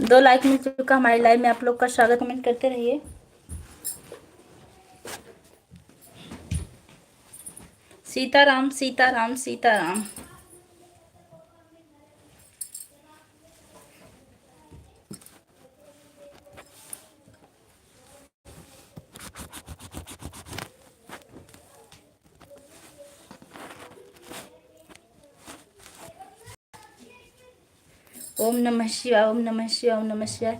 2 like मिल चुका हमारी live में। आप लोग का स्वागत, कमेंट करते रहिए। सीताराम सीताराम सीताराम। ओम नमः शिवाय, ओम नमः शिवाय, ओम नमः शिवाय।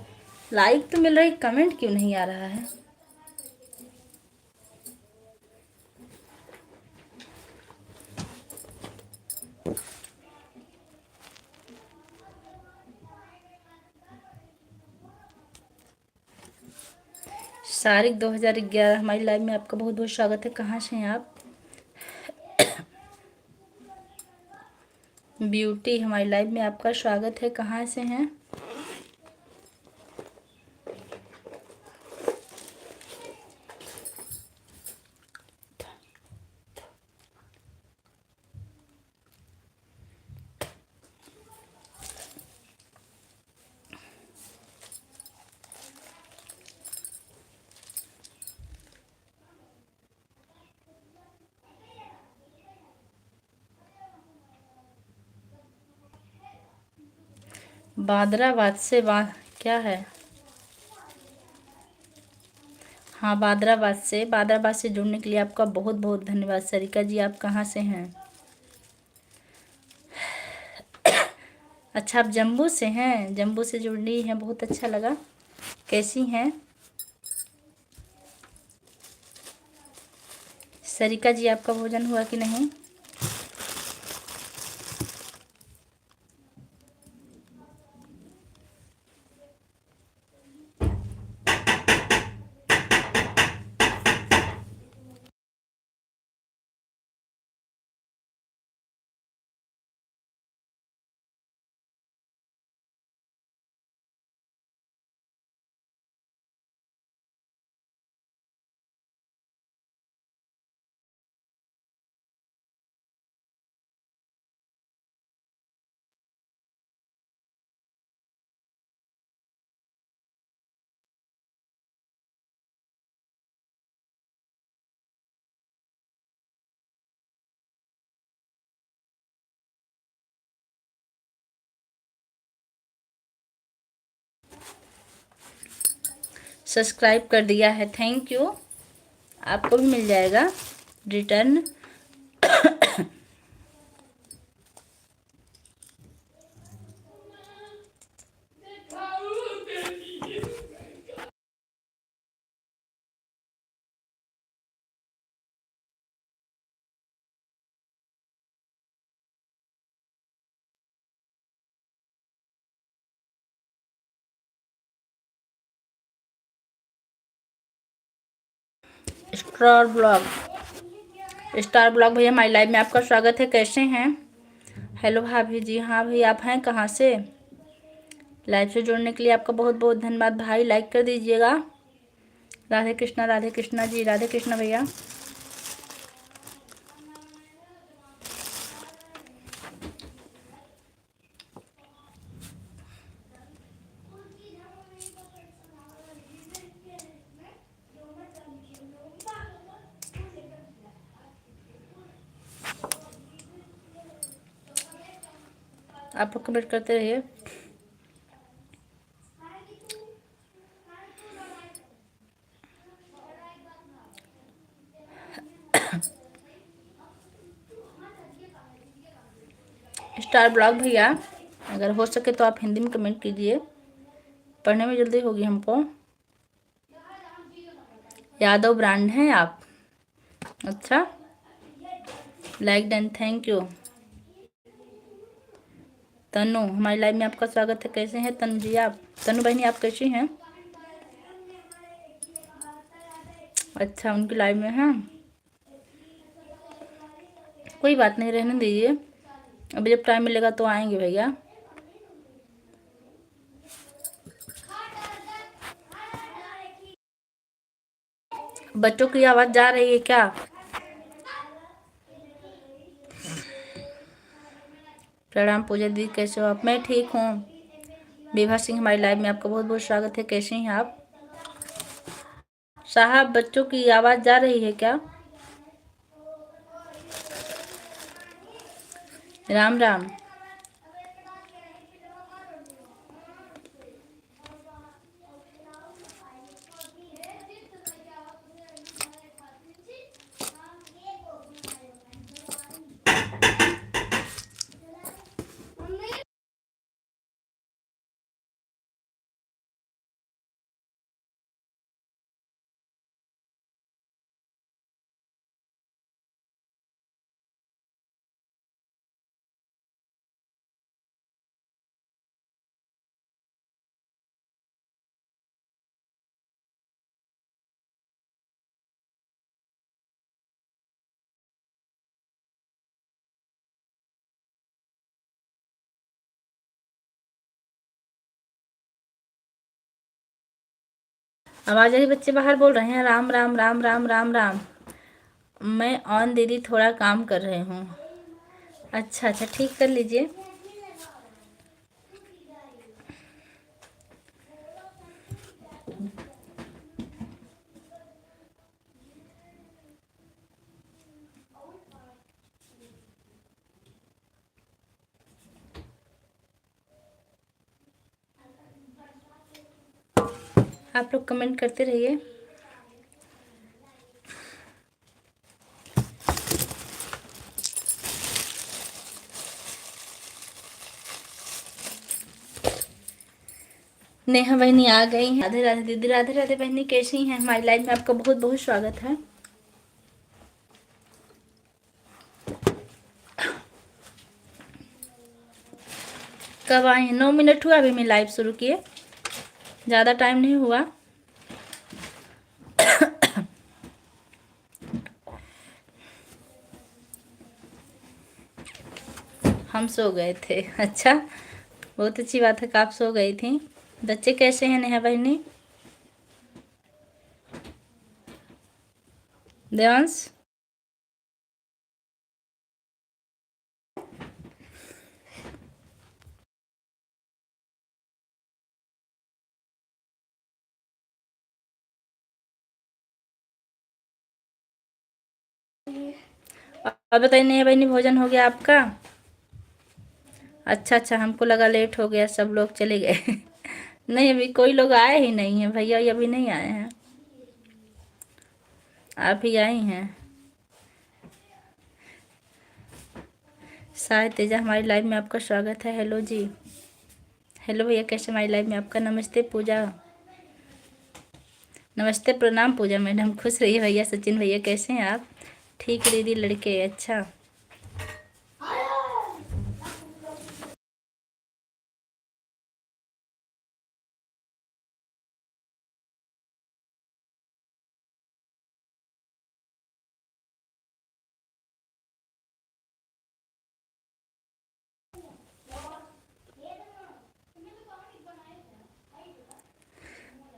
लाइक तो मिल रही, कमेंट क्यों नहीं आ रहा है? सारिक 2011 हमारी लाइव में आपका बहुत बहुत स्वागत है। कहाँ से हैं आप? ब्यूटी हमारी लाइव में आपका स्वागत है। कहाँ से हैं? बादराबाद से क्या है? हाँ, बादराबाद से जुड़ने के लिए आपका बहुत बहुत धन्यवाद। सरिका जी, आप कहाँ से हैं? अच्छा, आप जम्मू से हैं? जम्मू से जुड़ी हैं, बहुत अच्छा लगा। कैसी हैं सरिका जी? आपका भोजन हुआ कि नहीं? सब्सक्राइब कर दिया है, थैंक यू। आपको भी मिल जाएगा रिटर्न। स्टार ब्लॉग भैया हमारी लाइव में आपका स्वागत है। कैसे हैं? हेलो भाभी जी। हाँ भाई, आप हैं कहाँ से? लाइव से जुड़ने के लिए आपका बहुत बहुत धन्यवाद भाई। लाइक कर दीजिएगा। राधे कृष्णा जी, राधे कृष्णा भैया। आप लोग कमेंट करते रहिए। स्टार ब्लॉग भैया, अगर हो सके तो आप हिंदी में कमेंट कीजिए, पढ़ने में जल्दी होगी हमको। यादव ब्रांड हैं आप? अच्छा, लाइक डन, थैंक यू। तनु हमारी लाइव में आपका स्वागत है। कैसे हैं तनु जी आप? तनु बहनी, आप कैसी हैं? अच्छा, उनकी लाइव में हैं। कोई बात नहीं, रहने दीजिए। अभी जब टाइम मिलेगा तो आएंगे भैया। बच्चों की आवाज़ जा रही है क्या? प्रणाम पूजा दी, कैसे हो आप? मैं ठीक हूँ। विभा सिंह हमारी लाइव में आपका बहुत बहुत स्वागत है। कैसे हैं आप साहब? बच्चों की आवाज़ जा रही है क्या? राम राम। आवाज़ आ रही? बच्चे बाहर बोल रहे हैं राम राम राम राम राम राम। मैं ऑन दीदी, थोड़ा काम कर रहे हूँ। अच्छा अच्छा, ठीक, कर लीजिए। आप लोग कमेंट करते रहिए। नेहा बहनी आ गई हैं। राधे राधे दीदी। राधे राधे बहनी, कैसी हैं? हमारी लाइफ में आपका बहुत बहुत स्वागत है। कब आए हैं? 9 मिनट हुआ अभी मैं लाइव शुरू किए, ज़्यादा टाइम नहीं हुआ। हम सो गए थे। अच्छा, बहुत अच्छी बात है कि आप सो गई थी। बच्चे कैसे हैं नेहा बहनी? देवांश, और बताइए नेहा बहनी, भोजन हो गया आपका? अच्छा अच्छा, हमको लगा लेट हो गया, सब लोग चले गए। नहीं, अभी कोई लोग आए ही नहीं है भैया, ये अभी नहीं आए हैं। आप ही आई हैं। साय तेजा हमारी लाइव में आपका स्वागत है। हेलो जी। हेलो भैया, कैसे? हमारी लाइव में आपका नमस्ते पूजा। नमस्ते, प्रणाम पूजा मैडम। खुश रहिए भैया। सचिन भैया कैसे हैं आप? ठीक है दीदी, लड़के। अच्छा,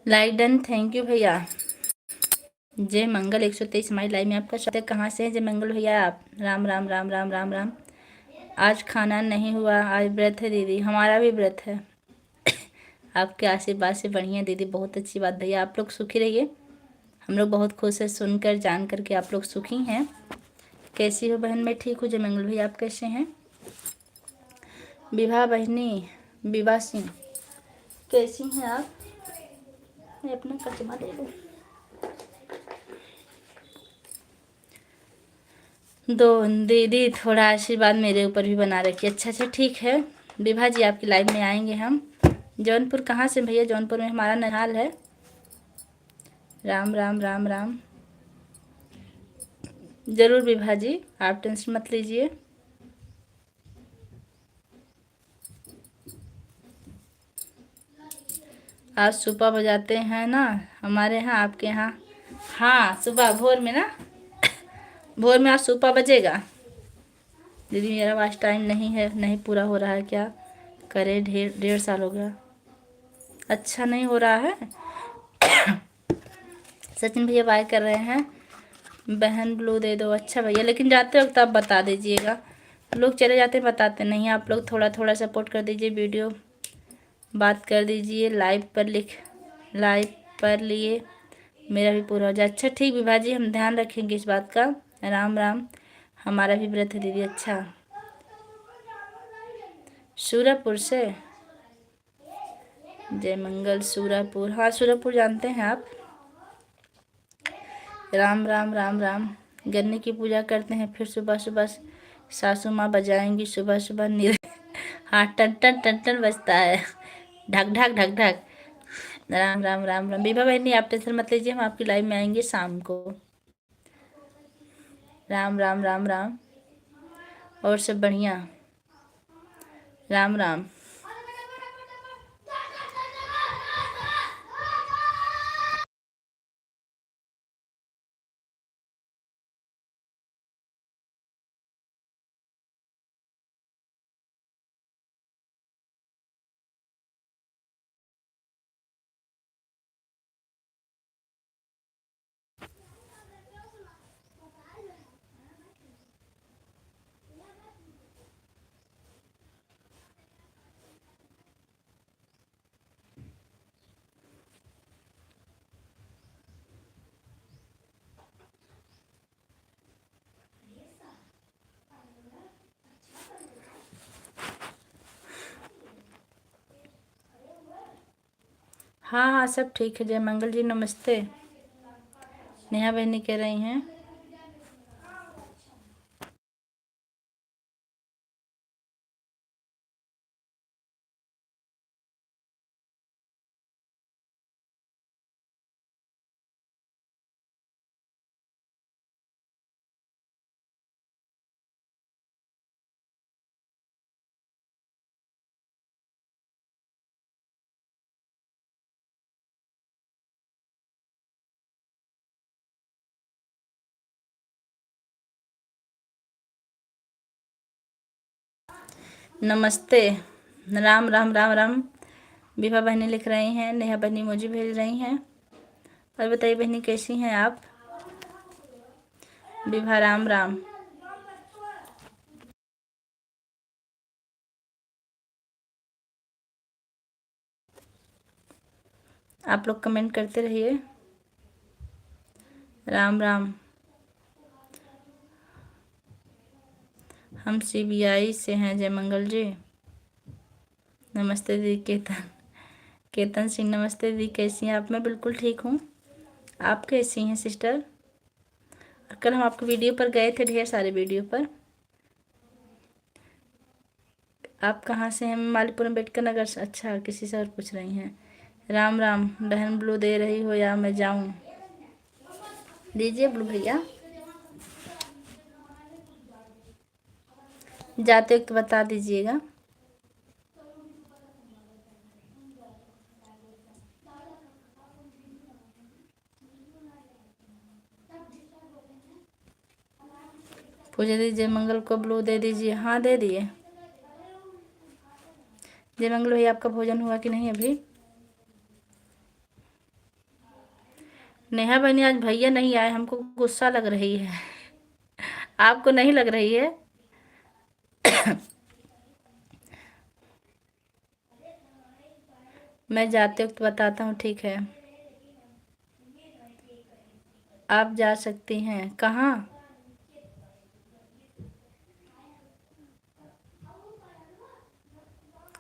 लाइक डन, थैंक यू भैया। जय मंगल 123 हमारी लाइव में आपका स्वागत है। कहाँ से हैं जय मंगल भैया आप? राम राम राम राम राम राम। आज खाना नहीं हुआ, आज व्रत है दीदी। हमारा भी व्रत है। आपके आशीर्वाद से बढ़िया दीदी, बहुत अच्छी बात भैया। आप लोग सुखी रहिए। हम लोग बहुत खुश है सुनकर, जान करके आप लोग सुखी हैं। कैसी हो बहन? मैं ठीक हूँ जय मंगल भैया, आप कैसे हैं? विभा बहनी, विभा सिंह, कैसी हैं आप? मैं अपना कचमा ले लूँ। दो दीदी, थोड़ा आशीर्वाद मेरे ऊपर भी बना रखिए। अच्छा अच्छा, ठीक है विभा जी, आपकी लाइव में आएंगे हम। जौनपुर कहाँ से भैया? जौनपुर में हमारा नहाल है। राम राम राम राम। ज़रूर विभा जी, आप टेंशन मत लीजिए। आज सुबह बजाते हैं ना हमारे यहाँ, आपके यहाँ? हाँ, सुबह भोर में ना, भोर में आज सुबह बजेगा। दीदी मेरा पास टाइम नहीं है, नहीं पूरा हो रहा है, क्या करे? 1.5 साल हो गया। अच्छा नहीं हो रहा है। सचिन भैया बाय कर रहे हैं। बहन ब्लू दे दो। अच्छा भैया, लेकिन जाते वक्त आप बता दीजिएगा। लोग चले जाते बताते नहीं, आप लोग थोड़ा थोड़ा सपोर्ट कर दीजिए। वीडियो बात कर दीजिए, लाइव पर लिए मेरा भी पूरा हो जाए। अच्छा ठीक विभा जी, हम ध्यान रखेंगे इस बात का। राम राम, हमारा भी व्रत है दीदी। अच्छा, सूरजपुर से, जय मंगल सूरजपुर। हाँ सूरजपुर जानते हैं आप। राम राम राम राम। गन्ने की पूजा करते हैं, फिर सुबह सुबह सासू माँ बजाएंगी सुबह सुबह हाँ, टन टन टन टन बजता है, ढक ढक ढक ढक। राम राम राम राम। विभा बहनी आप टेंशन मत लीजिए, हम आपकी लाइव में आएंगे शाम को। राम राम राम राम। और सब बढ़िया। राम राम। हाँ हाँ सब ठीक है। जय मंगल जी नमस्ते। नेहा बहनी कह रही हैं। नमस्ते। राम राम राम राम। विभा बहनी लिख रही हैं, नेहा बहनी मुझे भेज रही हैं। और बताइए बहनी कैसी हैं आप। विभा राम राम। आप लोग कमेंट करते रहिए। राम राम। हम सीबीआई से हैं। जय मंगल जी नमस्ते दीदी। केतन सिंह नमस्ते दीदी, कैसी हैं आप। मैं बिल्कुल ठीक हूँ, आप कैसी हैं सिस्टर। कल हम आपके वीडियो पर गए थे, ढेर सारे वीडियो पर। आप कहाँ से हैं। मालीपुर अम्बेडकर नगर से। अच्छा, किसी से और पूछ रही हैं। राम राम। बहन ब्लू दे रही हो या मैं जाऊँ। दीजिए ब्लू भैया। जाते वक्त बता दीजिएगा। पूजा दीजिए जय मंगल को ब्लू दे दीजिए। हाँ दे दिए। जय मंगल भैया, आपका भोजन हुआ कि नहीं अभी। नेहा बहनी आज भैया नहीं आए, हमको गुस्सा लग रही है। आपको नहीं लग रही है। मैं जाते वक्त बताता हूँ, ठीक है। आप जा सकती हैं। कहाँ।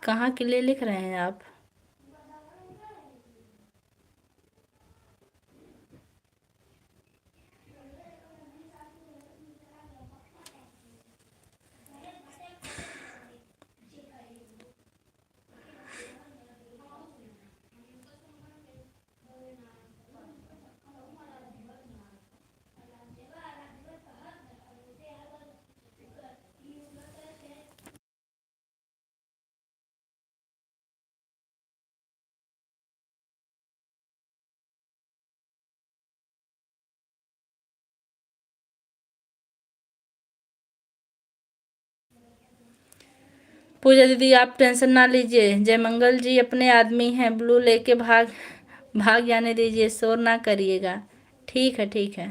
कहाँ के लिए लिख रहे हैं आप। पूजा दीदी आप टेंशन ना लीजिए, जय मंगल जी अपने आदमी हैं, ब्लू लेके भाग भाग जाने दीजिए, शोर ना करिएगा। ठीक है ठीक है।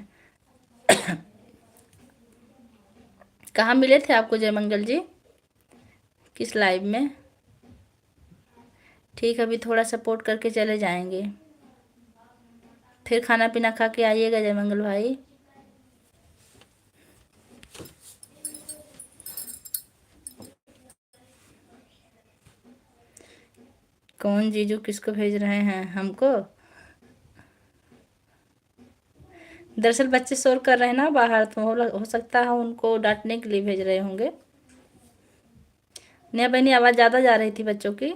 कहाँ मिले थे आपको जय मंगल जी, किस लाइव में। ठीक है, अभी थोड़ा सपोर्ट करके चले जाएंगे, फिर खाना पीना खा के आइएगा जयमंगल भाई। कौन जीजू किसको भेज रहे हैं? हमको? दरअसल बच्चे शोर कर रहे हैं ना बाहर, तो हो सकता है उनको डांटने के लिए भेज रहे होंगे। नेहा बहनी आवाज़ ज़्यादा जा रही थी बच्चों की।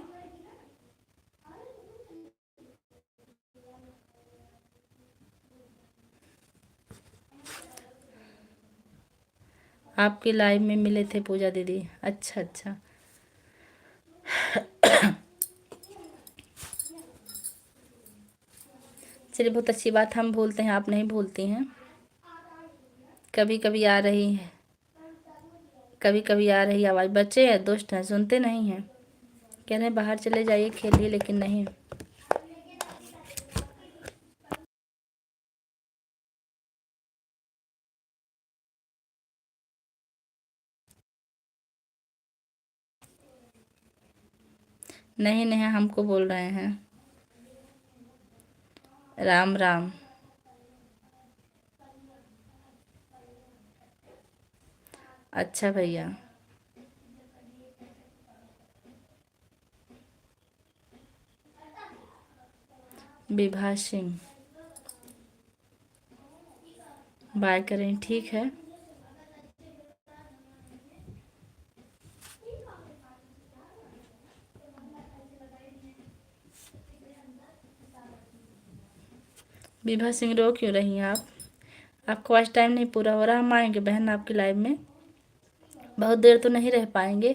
आपकी लाइव में मिले थे पूजा दीदी? अच्छा अच्छा। चलिए, बहुत अच्छी बात, हम भूलते हैं, आप नहीं भूलती हैं। कभी कभी आ रही है, कभी कभी आ रही आवाज़। बच्चे हैं, दुष्ट हैं, सुनते नहीं हैं, कह रहे हैं बाहर चले जाइए खेलिए, लेकिन नहीं। नहीं नहीं, हमको बोल रहे हैं। राम राम। अच्छा भैया। विभा सिंह बाय करें, ठीक है। विभा सिंह रो क्यों रही हैं आप? आपको आज टाइम नहीं पूरा हो रहा, हम आएंगे बहन आपकी लाइव में। बहुत देर तो नहीं रह पाएंगे,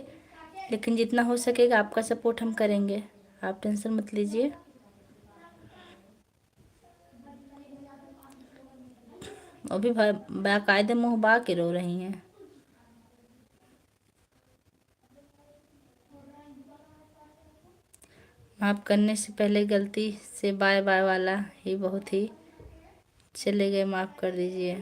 लेकिन जितना हो सकेगा आपका सपोर्ट हम करेंगे, आप टेंशन मत लीजिए। अभी बाकायदे मुँह बा के रो रही हैं। माफ़ करने से पहले गलती से बाय बाय वाला ही बहुत ही चले गए, माफ़ कर दीजिए।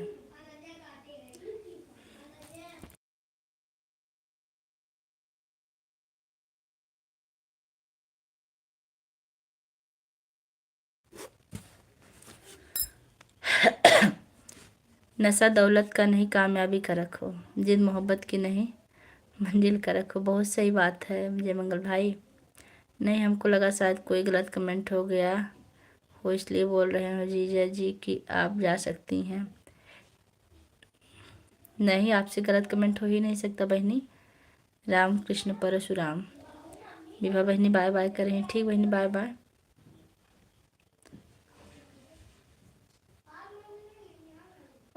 नशा दौलत का नहीं, कामयाबी का रखो, जिद मोहब्बत की नहीं, मंजिल का रखो। बहुत सही बात है जयमंगल भाई। नहीं, हमको लगा शायद कोई गलत कमेंट हो गया हो, इसलिए बोल रहे हो जीजा जी कि आप जा सकती हैं। नहीं, आपसे गलत कमेंट हो ही नहीं सकता बहनी। राम कृष्ण परशुराम। विभा बहनी बाय बाय करें, ठीक बहनी, बाय बाय।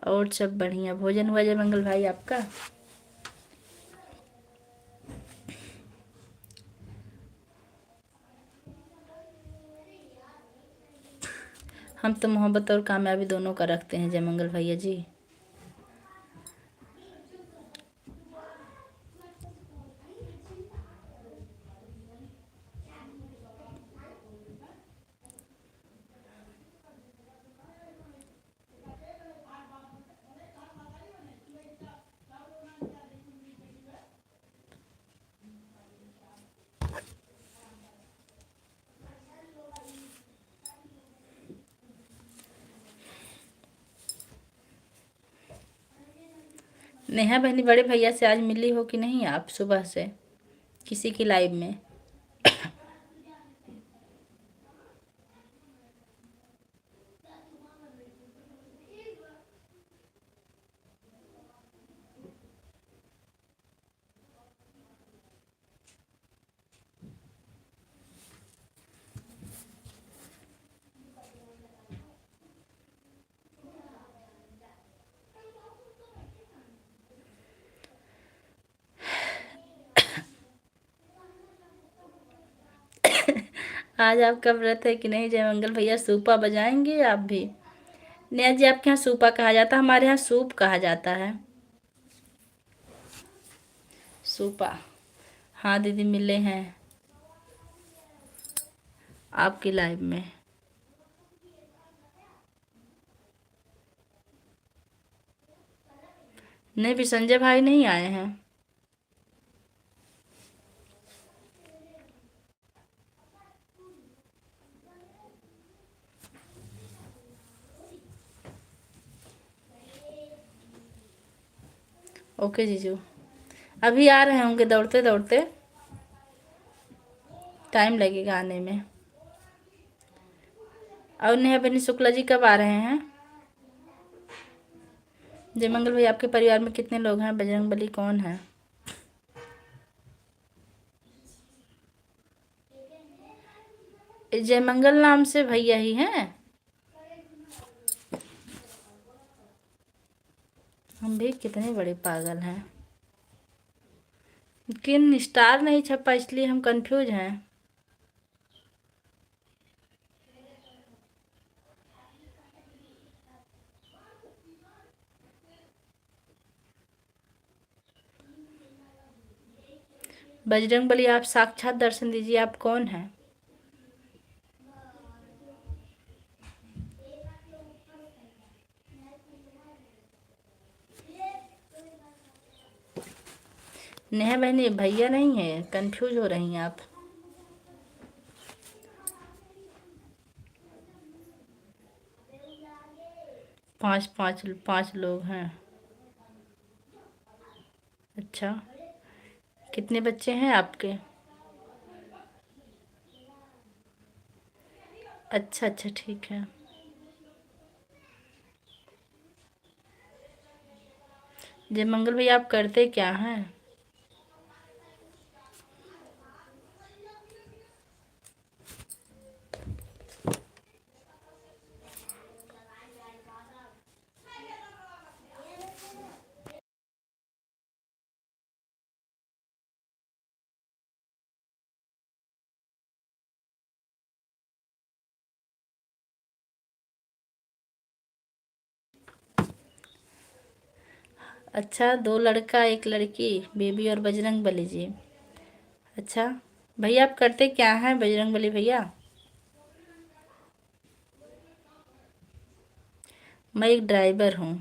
और सब बढ़िया। भोजन हुआ जयमंगल भाई आपका? हम तो मोहब्बत और कामयाबी दोनों का रखते हैं जयमंगल भैया जी। नेहा बहनी बड़े भैया से आज मिली हो कि नहीं आप सुबह से किसी की लाइव में? आज आपका व्रत है कि नहीं जयमंगल भैया? सूपा बजाएंगे आप भी? नेहा जी, आपके यहाँ सूपा कहा जाता है, हमारे यहाँ सूप कहा जाता है। सूपा। हाँ दीदी, मिले हैं आपकी लाइव में। नहीं, भी संजय भाई नहीं आए हैं। ओके जीजू, अभी आ रहे होंगे दौड़ते दौड़ते, टाइम लगेगा आने में। और नेहा बनी शुक्ला जी कब आ रहे हैं? जयमंगल भाई, आपके परिवार में कितने लोग हैं? बजरंगबली कौन है? जयमंगल नाम से भैया ही हैं। हम भी कितने बड़े पागल हैं। किन स्टार नहीं छपा इसलिए हम कंफ्यूज हैं। बजरंगबली, आप साक्षात दर्शन दीजिए, आप कौन हैं? नेहा बहनी, भैया नहीं है, कंफ्यूज हो रही हैं आप। 5 लोग हैं। अच्छा, कितने बच्चे हैं आपके? अच्छा अच्छा, ठीक है। जयमंगल भाई, आप करते क्या हैं? अच्छा, 2 लड़का 1 लड़की, बेबी और बजरंगबली जी। अच्छा, भैया आप करते क्या हैं बजरंगबली भैया? मैं एक ड्राइवर हूँ।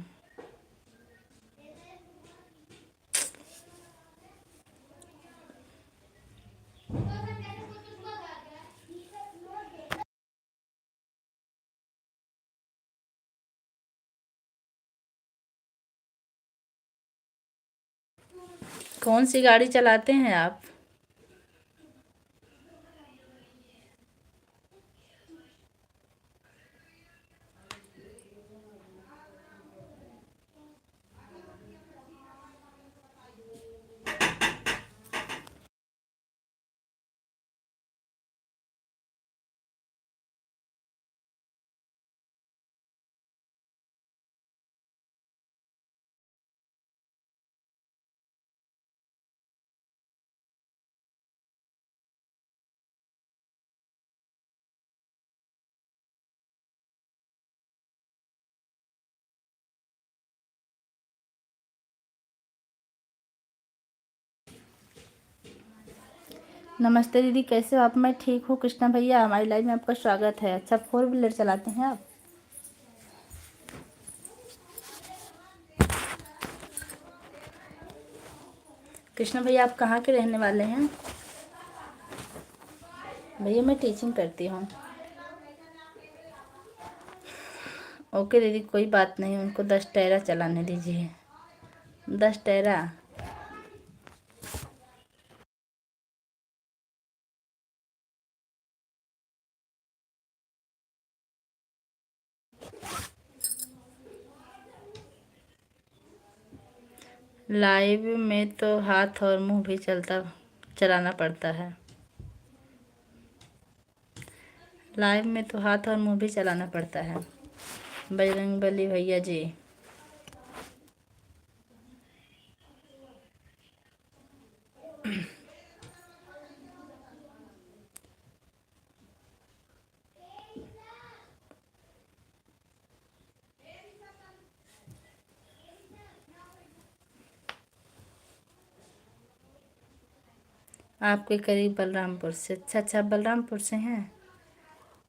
कौन सी गाड़ी चलाते हैं आप? नमस्ते दीदी, कैसे हो आप? मैं ठीक हूँ कृष्णा भैया, हमारी लाइफ में आपका स्वागत है। अच्छा, 4 व्हीलर चलाते हैं आप? कृष्णा भैया, आप कहाँ के रहने वाले हैं? भैया, मैं टीचिंग करती हूँ। ओके दीदी, कोई बात नहीं, उनको 10 टैरा चलाने दीजिए। 10 टैरा। लाइव में तो हाथ और मुंह भी चलाना पड़ता है। लाइव में तो हाथ और मुंह भी चलाना पड़ता है बजरंगबली भैया जी। आपके करीब बलरामपुर से? अच्छा अच्छा, बलरामपुर से हैं।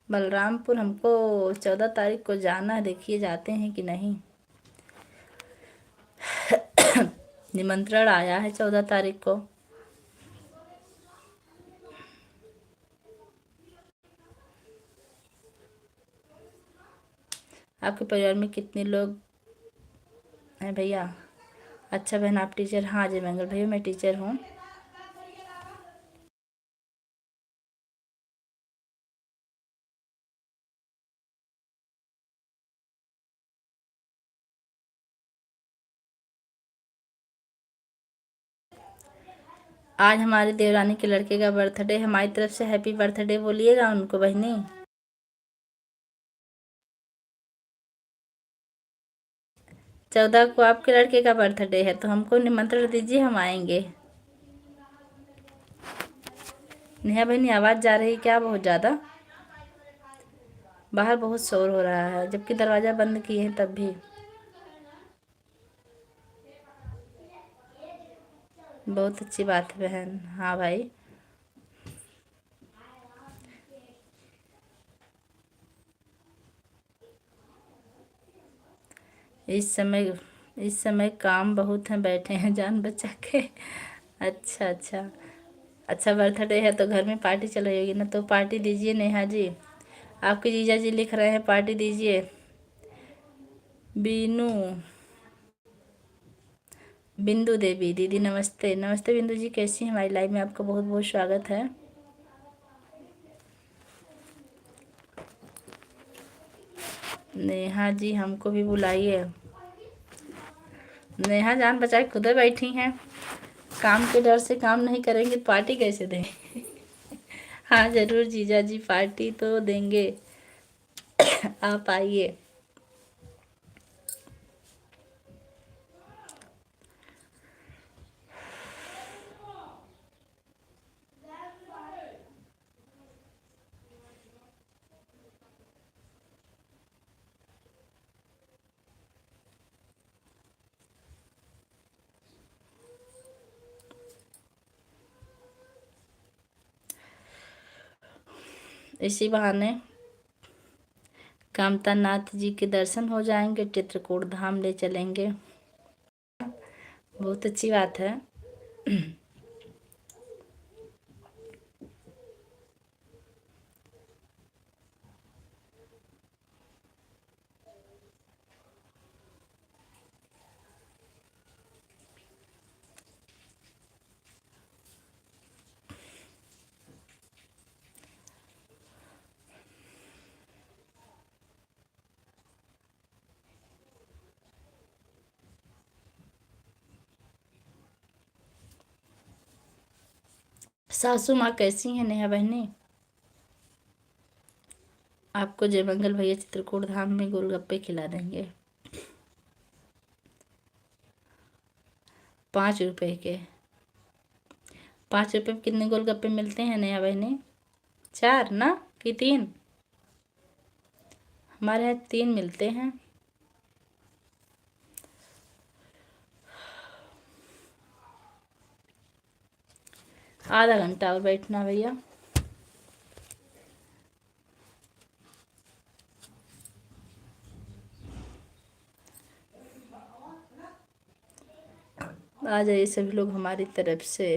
बलरामपुर हमको 14 तारीख को जाना है, देखिए जाते हैं कि नहीं। निमंत्रण आया है 14 तारीख को। आपके परिवार में कितने लोग हैं भैया? अच्छा बहन आप टीचर, हाँ जय मंगल भैया मैं टीचर हूँ। आज हमारी देवरानी के लड़के का बर्थडे, हमारी तरफ से हैप्पी बर्थडे बोलिएगा उनको बहनी। 14 को आपके लड़के का बर्थडे है तो हमको निमंत्रण दीजिए, हम आएंगे। नेहा बहनी आवाज़ जा रही क्या बहुत ज़्यादा? बाहर बहुत शोर हो रहा है जबकि दरवाज़ा बंद किए हैं तब भी। बहुत अच्छी बात है बहन। हाँ भाई, इस समय काम बहुत है, बैठे हैं जान बचा के। अच्छा अच्छा। अच्छा बर्थडे है तो घर में पार्टी चल रही होगी ना, तो पार्टी दीजिए नेहा जी। आपके जीजा जी लिख रहे हैं पार्टी दीजिए। बीनू, बिंदु देवी दीदी नमस्ते। नमस्ते बिंदु जी, कैसी हैं? हमारी लाइव में आपका बहुत बहुत स्वागत है। नेहा जी हमको भी बुलाइए। नेहा जान बचाए खुद बैठी हैं, काम के डर से काम नहीं करेंगे तो पार्टी कैसे दें? हाँ ज़रूर जीजा जी, पार्टी तो देंगे। आप आइए। इसी बहाने कामता नाथ जी के दर्शन हो जाएंगे, चित्रकूट धाम ले चलेंगे। बहुत अच्छी बात है। सासू माँ कैसी हैं नेहा बहनी? आपको जयमंगल भैया चित्रकूट धाम में गोलगप्पे खिला देंगे 5 रुपए के। 5 रुपए में कितने गोलगप्पे मिलते हैं नेहा बहनी? 4 ना कि 3? हमारे यहाँ 3 मिलते हैं। आधा घंटा और बैठना भैया। आ जाइए सभी लोग हमारी तरफ से।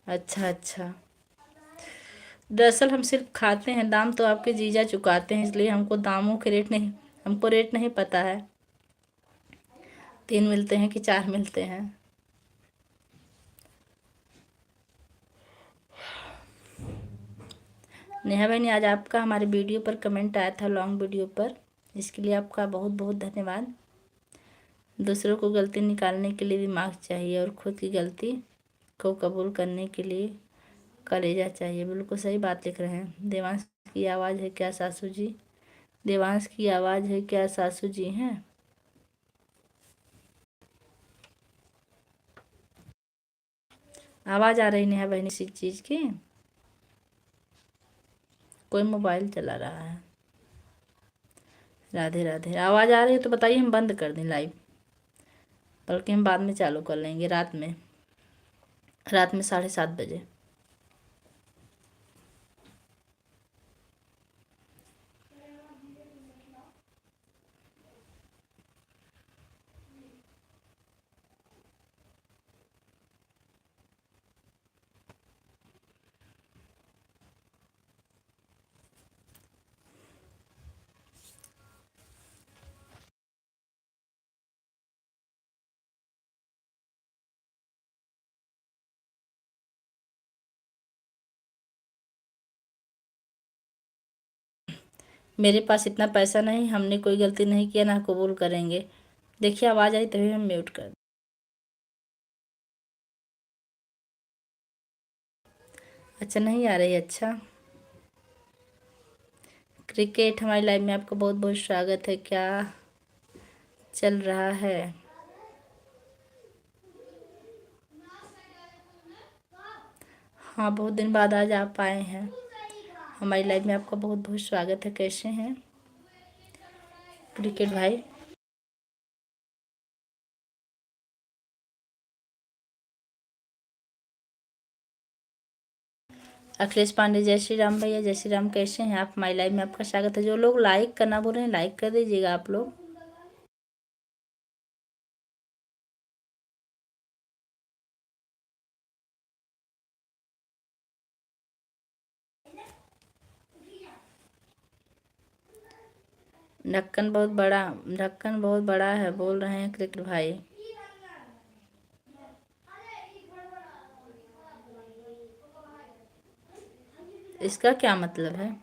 अच्छा अच्छा। दरअसल हम सिर्फ खाते हैं, दाम तो आपके जीजा चुकाते हैं, इसलिए हमको दामों के रेट नहीं, हमको रेट नहीं पता है 3 मिलते हैं कि 4 मिलते हैं। नेहा बहनी आज आपका हमारे वीडियो पर कमेंट आया था, लॉन्ग वीडियो पर, इसके लिए आपका बहुत बहुत धन्यवाद। दूसरों को गलती निकालने के लिए दिमाग चाहिए और खुद की गलती को कबूल करने के लिए कलेजा चाहिए। बिल्कुल सही बात लिख रहे हैं। देवांश की आवाज़ है क्या सासू जी? देवांश की आवाज़ है क्या सासू जी हैं? आवाज़ आ रही नेहा बहनी इसी चीज़ की? कोई मोबाइल चला रहा है। राधे राधे। आवाज़ आ रही है तो बताइए, हम बंद कर दें लाइव, बल्कि हम बाद में चालू कर लेंगे रात में 7:30 बजे। मेरे पास इतना पैसा नहीं, हमने कोई गलती नहीं किया, ना कबूल करेंगे। देखिए आवाज़ आई तभी हम म्यूट कर। अच्छा नहीं आ रही। अच्छा, क्रिकेट हमारी लाइव में आपका बहुत बहुत स्वागत है। क्या चल रहा है? हाँ, बहुत दिन बाद आज आप आए हैं हमारी लाइव में, आपका बहुत बहुत स्वागत है। कैसे हैं क्रिकेट भाई? अखिलेश पांडे, जय श्री राम भैया, जय श्री राम। कैसे हैं आप? हमारी लाइव में आपका स्वागत है। जो लोग लाइक करना बोल रहे हैं लाइक कर दीजिएगा आप लोग। ढक्कन बहुत बड़ा है बोल रहे हैं क्रिकेट भाई। इसका क्या मतलब है?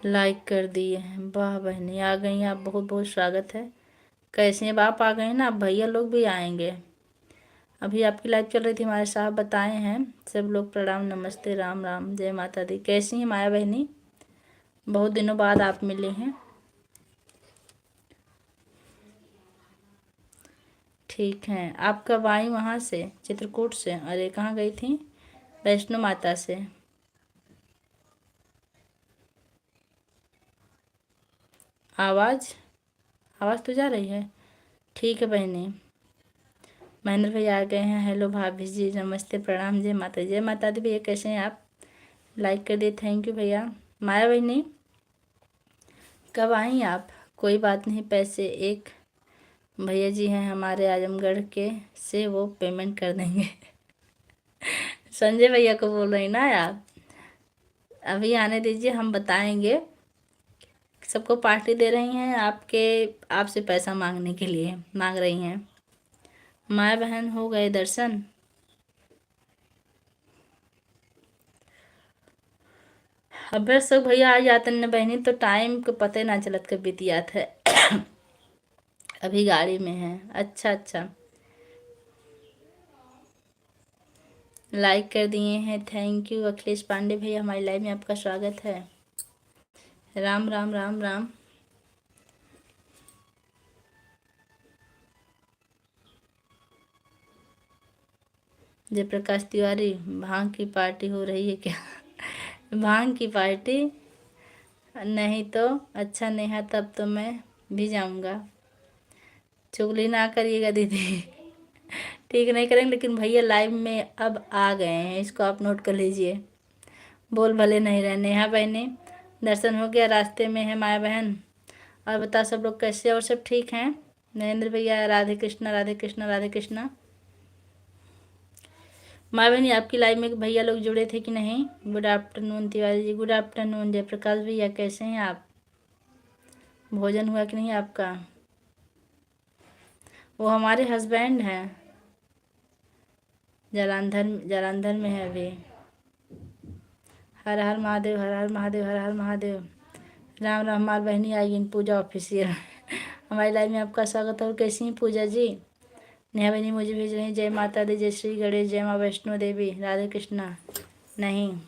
लाइक कर दिए हैं, वाह बहनी आ गई हैं आप, बहुत बहुत स्वागत है। कैसे हैं? अब आप आ गए हैं ना, अब भैया लोग भी आएंगे। अभी आपकी लाइव चल रही थी, हमारे साहब बताए हैं। सब लोग प्रणाम, नमस्ते, राम राम, जय माता दी। कैसी हैं माया बहनी? बहुत दिनों बाद आप मिले हैं। ठीक हैं। आप कब आई वहाँ से? चित्रकूट से? अरे कहाँ गई थी? वैष्णो माता से? आवाज़ आवाज़ तो जा रही है। ठीक है बहनी। महेंद्र भैया आ गए हैं। हेलो भाभी जी, नमस्ते, प्रणाम, जय माता दी। भैया कैसे हैं आप? लाइक कर दिए, थैंक यू भैया। माया बहनी कब आई आप? कोई बात नहीं, पैसे एक भैया जी हैं हमारे आजमगढ़ के, से वो पेमेंट कर देंगे। संजय भैया को बोल रही ना आप? अभी आने दीजिए, हम बताएंगे। सबको पार्टी दे रही हैं आपके, आपसे पैसा मांगने के लिए मांग रही हैं। माया बहन हो गए दर्शन? अभ्यर्थ सब भैया आ जाते न बहनी तो टाइम को पता ही ना चलत कब बीत जात है। अभी गाड़ी में है। अच्छा अच्छा, लाइक कर दिए हैं, थैंक यू। अखिलेश पांडे भैया हमारी लाइव में आपका स्वागत है। राम राम राम राम। जयप्रकाश तिवारी, भांग की पार्टी हो रही है क्या? भांग की पार्टी नहीं तो अच्छा नेहा, तब तो मैं भी जाऊंगा। चुगली ना करिएगा दीदी। ठीक नहीं करेंगे, लेकिन भैया लाइव में अब आ गए हैं, इसको आप नोट कर लीजिए। बोल भले नहीं रहे। नेहा बहने दर्शन हो गया, रास्ते में है माया बहन। और बता सब लोग कैसे, और सब ठीक हैं? नरेंद्र भैया, राधे कृष्णा राधे कृष्णा राधे कृष्णा। माया बहनी आपकी लाइव में भैया लोग जुड़े थे कि नहीं? Good afternoon Tiwari ji, good afternoon. Jayaprakash भैया कैसे हैं आप? भोजन हुआ कि नहीं आपका? वो हमारे हस्बैंड हैं, जालंधर जालंधर में है अभी। हर हर महादेव, हर हर महादेव, हर हर महादेव। राम राम। हमारी बहनी आई इन पूजा ऑफिसियल। हमारी लाइव में आपका स्वागत है। और कैसी हैं पूजा जी? नेहा बहनी मुझे भेज रही हैं, जय माता दी, जय श्री गणेश, जय माँ वैष्णो देवी, राधे कृष्णा। नहीं,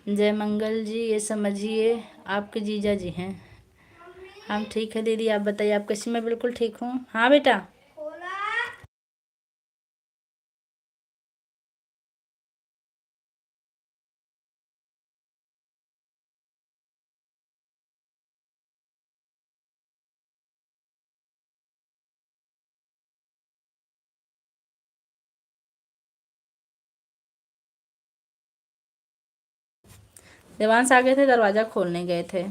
जय मंगल जी, ये समझिए आपके जीजा जी हैं। हम ठीक है दीदी, आप बताइए आप कैसी? मैं बिल्कुल ठीक हूँ। हाँ बेटा। देवांश आ गए थे, दरवाज़ा खोलने गए थे।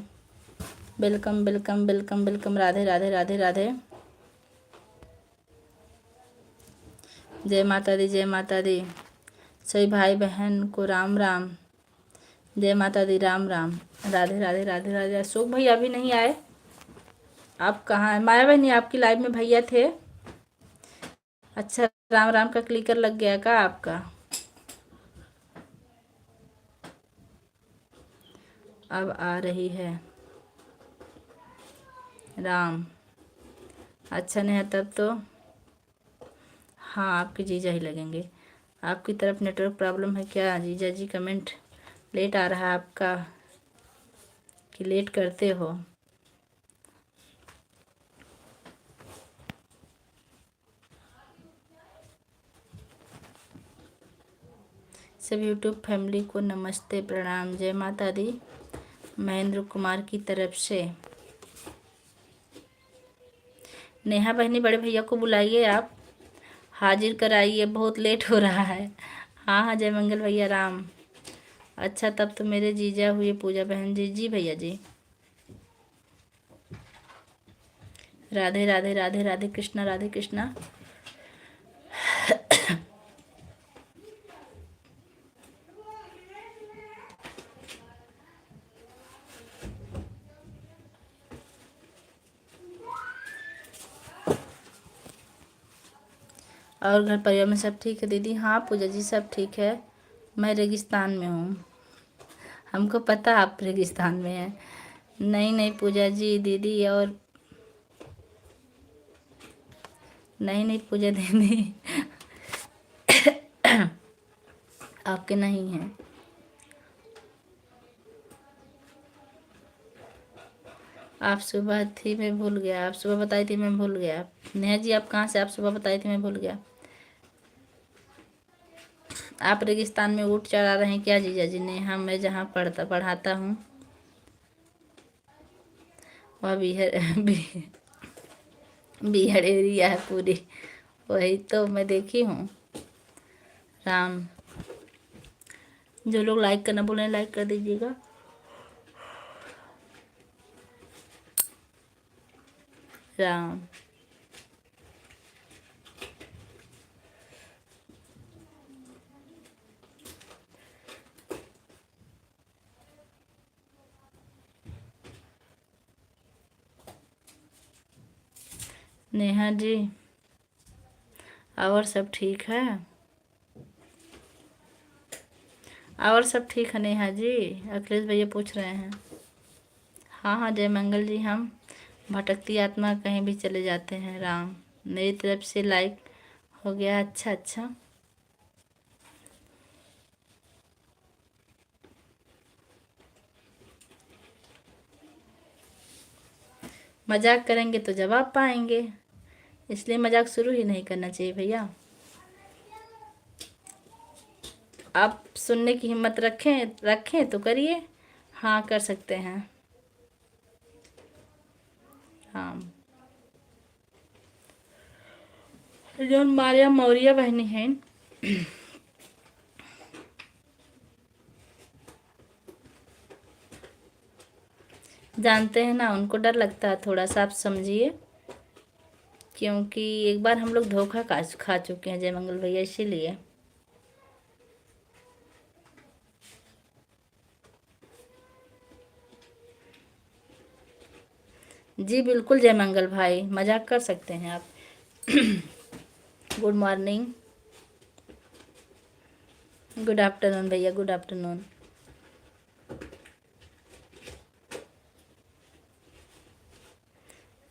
Welcome welcome welcome welcome, Radhe Radhe Radhe Radhe. जय माता दी, जय माता दी। सभी भाई बहन को राम राम। जय माता दी, राम राम, राधे राधे राधे राधे। अशोक भाई अभी नहीं आए, आप कहाँ हैं माया बहनी? आपकी लाइव में भैया थे। अच्छा, राम राम का क्लिकर लग गया का आपका? अब आ रही है राम। अच्छा नहीं है तब तो। हाँ, आपके जीजा ही लगेंगे। आपकी तरफ नेटवर्क प्रॉब्लम है क्या जीजा जी? कमेंट लेट आ रहा है आपका कि लेट करते हो? सभी यूट्यूब फैमिली को नमस्ते प्रणाम, जय माता दी। महेंद्र कुमार की तरफ से। नेहा बहनी बड़े भैया को बुलाइए, आप हाजिर कराइए, बहुत लेट हो रहा है। हाँ हाँ, जय मंगल भैया राम। अच्छा, तब तो मेरे जीजा हुए पूजा बहन जी। जी भैया जी। राधे राधे राधे राधे कृष्णा, राधे कृष्णा। और घर परिवार में सब ठीक है दीदी? हाँ पूजा जी, सब ठीक है। मैं रेगिस्तान में हूँ। हमको पता आप रेगिस्तान में हैं। नहीं नहीं पूजा जी दीदी, और नहीं नहीं पूजा दीदी आपके नहीं हैं। आप सुबह थी मैं भूल गया, आप सुबह बताई थी मैं भूल गया। नेहा जी आप कहाँ से? आप सुबह बताई थी मैं भूल गया। आप रेगिस्तान में ऊँट चढ़ा रहे हैं क्या जीजा जी? नेहा, मैं जहाँ पढ़ाता हूँ वह बिहार एरिया है पूरी। वही तो मैं देखी हूँ। राम, जो लोग लाइक करना बोले लाइक कर दीजिएगा। राम, नेहा जी और सब ठीक है? और सब ठीक है नेहा जी? अखिलेश भैया पूछ रहे हैं। हाँ हाँ जय मंगल जी। हम भटकती आत्मा कहीं भी चले जाते हैं। राम, मेरी तरफ से लाइक हो गया। अच्छा अच्छा, मजाक करेंगे तो जवाब पाएंगे, इसलिए मजाक शुरू ही नहीं करना चाहिए भैया। आप सुनने की हिम्मत रखें रखें तो करिए। हाँ कर सकते हैं। हाँ, जो मारिया मौर्य बहनी हैं, जानते हैं ना, उनको डर लगता है थोड़ा सा, आप समझिए। क्योंकि एक बार हम लोग धोखा खा चुके हैं जय मंगल भैया, इसीलिए। जी बिल्कुल जय मंगल भाई, मजाक कर सकते हैं आप। गुड मॉर्निंग, गुड आफ्टरनून भैया, गुड आफ्टरनून।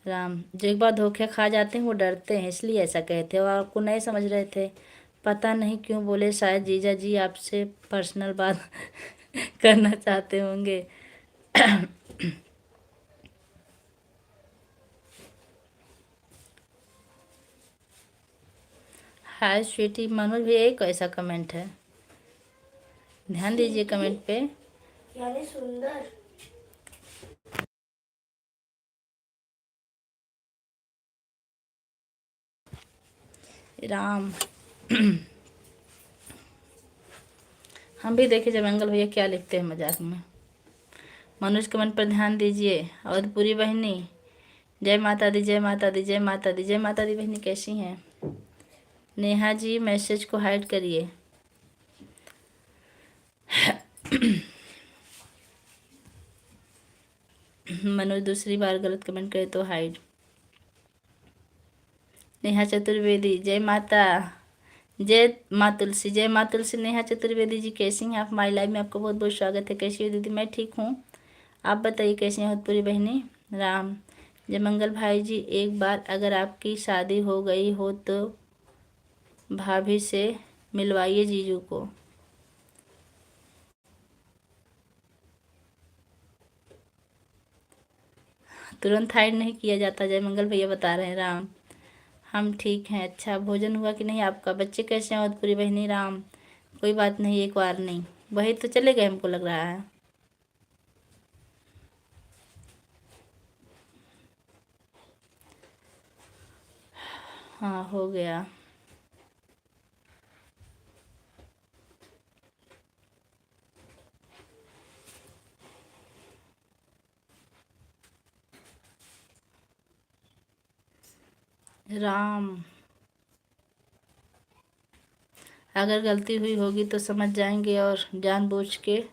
राम, जो एक बार धोखे खा जाते हैं वो डरते हैं, इसलिए ऐसा कहते हैं, और आपको नहीं समझ रहे थे। पता नहीं क्यों बोले, शायद जीजा जी आपसे पर्सनल बात करना चाहते होंगे। हाय स्वीटी, मनोज भैया एक ऐसा कमेंट है, ध्यान दीजिए कमेंट पे। यानी सुंदर। राम, हम भी देखे जब मंगल भैया क्या लिखते हैं मजाक में। मनोज कमेंट पर ध्यान दीजिए। और पूरी बहनी, जय माता दी, जय माता दी, जय माता दी, जय माता दी। बहनी कैसी हैं? नेहा जी मैसेज को हाइड करिए। मनोज दूसरी बार गलत कमेंट करे तो हाइड। नेहा चतुर्वेदी, जय माता, जय माँ तुलसी, जय माँ तुलसी। नेहा चतुर्वेदी जी कैसी हैं आप? हमारी लाइव में आपका बहुत बहुत स्वागत है। कैसी हो दीदी? मैं ठीक हूँ, आप बताइए कैसी हैं होतपुरी बहनी? राम, जय मंगल भाई जी। एक बार अगर आपकी शादी हो गई हो तो भाभी से मिलवाइए जीजू को। तुरंत हाइड नहीं किया जाता, जय मंगल भैया बता रहे हैं। राम, हम ठीक हैं। अच्छा, भोजन हुआ कि नहीं आपका? बच्चे कैसे हैं होतपुरी बहनी? राम, कोई बात नहीं, एक बार नहीं, वही तो चले गए हमको लग रहा है। हाँ हो गया। राम, अगर गलती हुई होगी तो समझ जाएंगे और जानबूझ के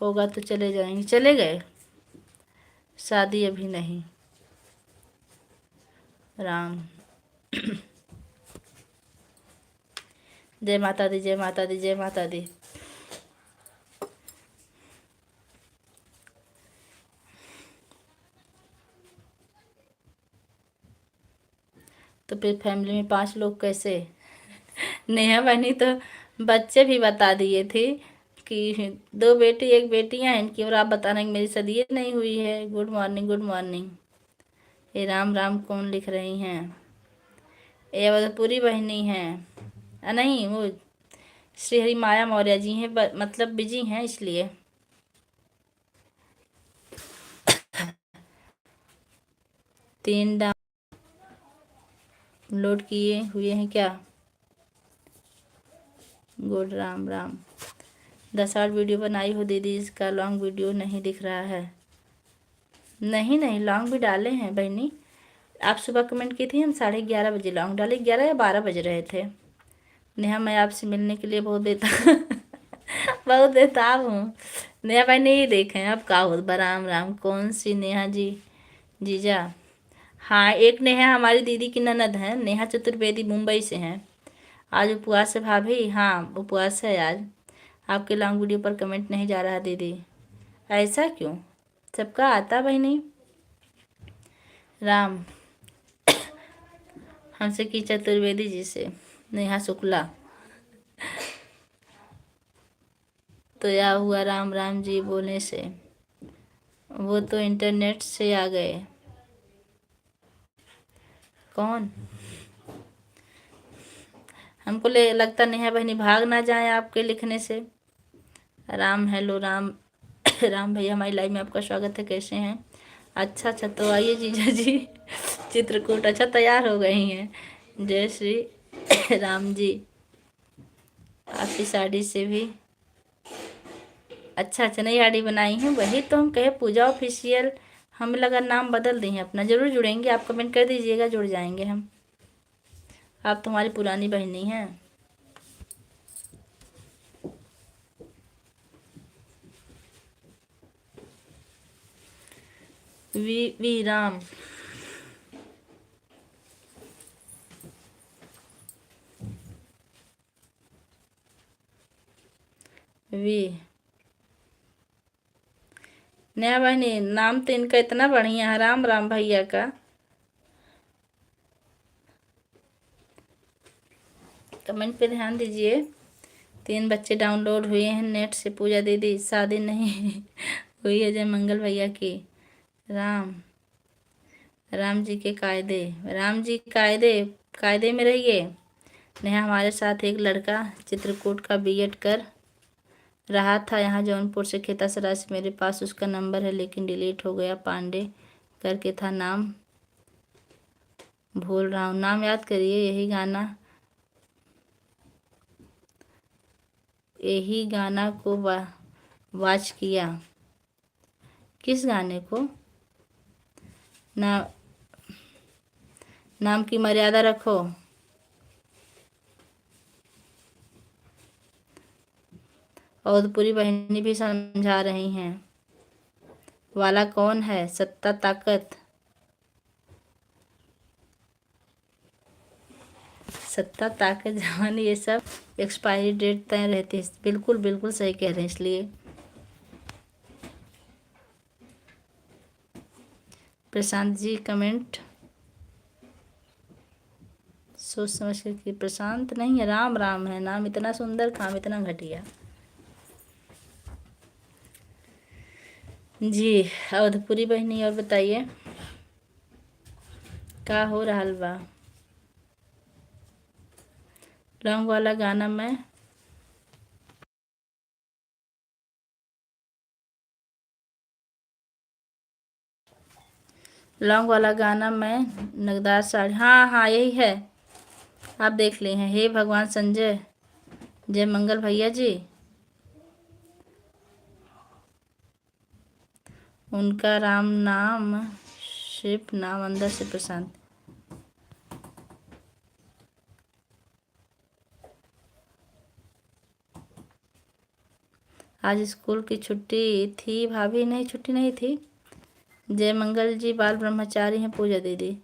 होगा तो चले जाएंगे। चले गए, शादी अभी नहीं। राम, जय माता दी, जय माता दी, जय माता दी। तो फिर फैमिली में 5 लोग कैसे? नेहा बनी तो बच्चे भी बता दिए थे कि 2 बेटी 1 बेटियां हैं इनकी, और आप बता रहे हैं कि मेरी शादी नहीं हुई है। Good morning, good morning. ये राम राम कौन लिख रही हैं? ये पूरी बहनी हैं। नहीं, वो श्री हरि माया मौर्य जी हैं, मतलब बिजी हैं इसलिए। तीन डाउनलोड किए हुए हैं क्या? गुड, राम राम। 10-8 वीडियो बनाई हो दीदी, इसका लॉन्ग वीडियो नहीं दिख रहा है। नहीं नहीं, लॉन्ग भी डाले हैं बहनी। आप सुबह कमेंट की थी, हम 11:30 बजे लॉन्ग डाले, 11 या 12 बज रहे थे। नेहा, मैं आपसे मिलने के लिए बहुत बेताब बहुत बेताब हूँ। नेहा भाई नहीं देखे आप का हो? राम राम। कौन सी नेहा जी? जीजा? हाँ, एक नेहा हमारी दीदी की ननद है, नेहा चतुर्वेदी, मुंबई से हैं। आज उपवास है भाभी? हाँ उपवास है आज। आपके लॉन्ग वीडियो पर कमेंट नहीं जा रहा दीदी, ऐसा क्यों? सबका आता बहनी। राम, हमसे की चतुर्वेदी जी से, नेहा शुक्ला। तो या हुआ राम राम जी बोलने से? वो तो इंटरनेट से आ गए। कौन? हमको लगता नेहा बहनी भाग ना जाए आपके लिखने से। राम, हेलो राम। राम भैया, हमारी लाइव में आपका स्वागत है, कैसे हैं? अच्छा अच्छा, तो आइए जीजा जी। चित्रकूट, अच्छा तैयार हो गई हैं। जय श्री राम जी। आपकी साड़ी से भी अच्छा अच्छा, नई आईडी बनाई है, वही तो हम कहे पूजा ऑफिशियल। हमें लगा नाम बदल दी हैं अपना। ज़रूर जुड़ेंगे, आप कमेंट कर दीजिएगा, जुड़ जाएंगे हम। आप तुम्हारी पुरानी बहनी हैं। वी राम, वी नया बहनी, नाम तो इनका इतना बढ़िया है, राम राम भैया का। कमेंट पे ध्यान दीजिए। 3 बच्चे डाउनलोड हुए हैं नेट से। पूजा दीदी, शादी नहीं हुई है, जय मंगल भैया की। राम, राम जी के कायदे, राम जी कायदे, कायदे में रहिए। नेहा, हमारे साथ एक लड़का चित्रकूट का बीएड कर रहा था यहाँ जौनपुर से, खेतासराय से। मेरे पास उसका नंबर है लेकिन डिलीट हो गया। पांडे करके था नाम, भूल रहा हूँ नाम, याद करिए। यही गाना को वॉच किया। किस गाने को? ना, नाम की मर्यादा रखो। और पूरी बहनी भी समझा रही हैं। वाला कौन है? सत्ता, ताकत। सत्ता, ताकत, जवानी, ये सब एक्सपायरी डेट तय रहती है। बिल्कुल बिल्कुल सही कह रहे हैं। इसलिए प्रशांत जी कमेंट सोच समझ कर कि प्रशांत नहीं है, राम राम है नाम। इतना सुंदर, काम इतना घटिया। जी अवधपुरी बहनी, और बताइए का हो रहा बा? लॉन्ग वाला गाना मैं लॉन्ग वाला गाना मैं नगदार साड़ी। हाँ हाँ यही है, आप देख ले हैं। हे भगवान संजय, जय मंगल भैया जी। उनका राम नाम, शिव नाम, अंदर से प्रशांत। आज स्कूल की छुट्टी थी भाभी? नहीं, छुट्टी नहीं थी। जय मंगल जी, बाल ब्रह्मचारी हैं पूजा दीदी।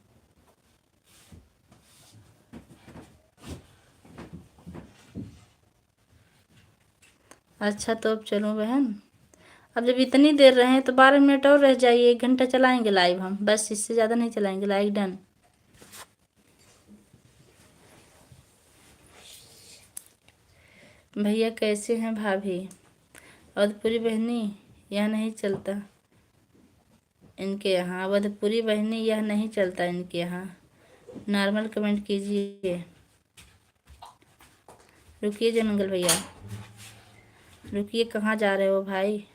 अच्छा तो अब चलूँ बहन? अब जब इतनी देर रहे हैं तो 12 मिनट और रह जाइए। 1 घंटा चलाएंगे लाइव हम, बस इससे ज़्यादा नहीं चलाएंगे लाइव। डन। भैया कैसे हैं भाभी? अवधपुरी बहनी, यह नहीं चलता इनके यहाँ। अवधपुरी बहनी, यह नहीं चलता इनके यहाँ। नॉर्मल कमेंट कीजिए। रुकिए जय मंगल भैया, रुकिए। कहाँ जा रहे हो भाई?